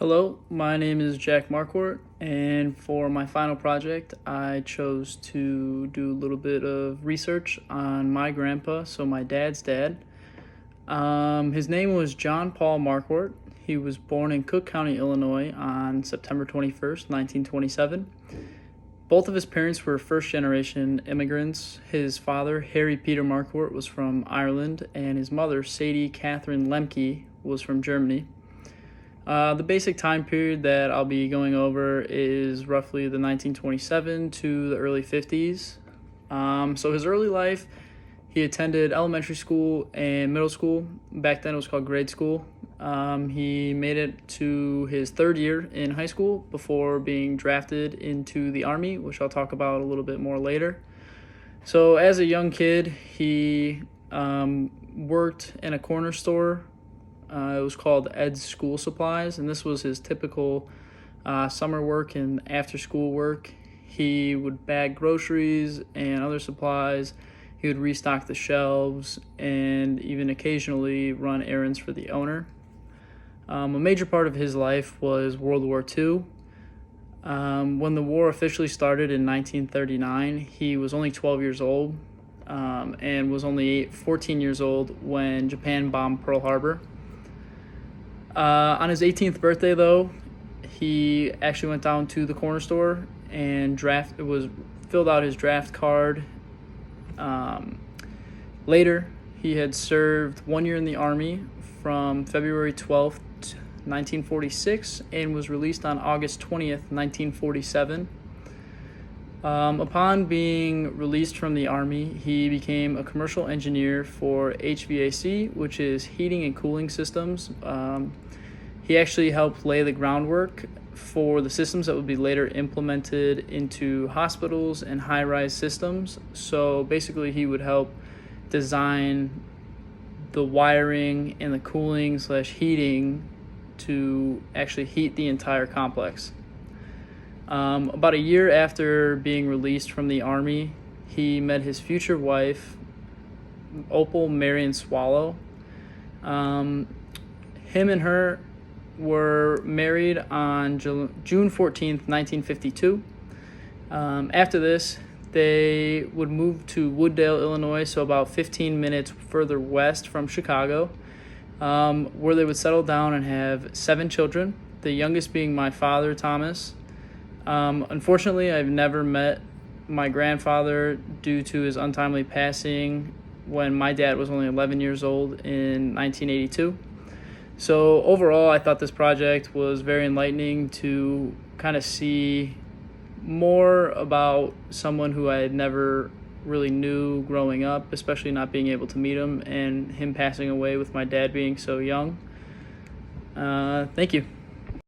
Hello, my name is Jack Marquardt, and for my final project, I chose to do a little bit of research on my grandpa, so my dad's dad. His name was John Paul Marquardt. He was born in Cook County, Illinois on September 21st, 1927. Both of his parents were first-generation immigrants. His father, Harry Peter Marquardt, was from Ireland, and his mother, Sadie Catherine Lemke, was from Germany. The basic time period that I'll be going over is roughly the 1927 to the early 50s. So his early life, he attended elementary school and middle school. Back then it was called grade school. He made it to his third year in high school before being drafted into the Army, which I'll talk about a little bit more later. So as a young kid, he worked in a corner store. It was called Ed's School Supplies, and this was his typical summer work and after-school work. He would bag groceries and other supplies. He would restock the shelves and even occasionally run errands for the owner. A major part of his life was World War II. When the war officially started in 1939, he was only 12 years old and was only 14 years old when Japan bombed Pearl Harbor. On his 18th birthday, though, he actually went down to the corner store and filled out his draft card. Later, he had served 1 year in the Army from February 12th, 1946, and was released on August 20th, 1947. Upon being released from the Army, he became a commercial engineer for HVAC, which is heating and cooling systems. He actually helped lay the groundwork for the systems that would be later implemented into hospitals and high-rise systems. So basically, he would help design the wiring and the cooling/heating to actually heat the entire complex. About a year after being released from the Army, he met his future wife, Opal Marion Swallow. Him and her were married on June 14th, 1952. After this, they would move to Wooddale, Illinois, so about 15 minutes further west from Chicago, where they would settle down and have 7 children, the youngest being my father, Thomas. Unfortunately, I've never met my grandfather due to his untimely passing when my dad was only 11 years old in 1982. So overall, I thought this project was very enlightening to kind of see more about someone who I had never really knew growing up, especially not being able to meet him and him passing away with my dad being so young. Thank you.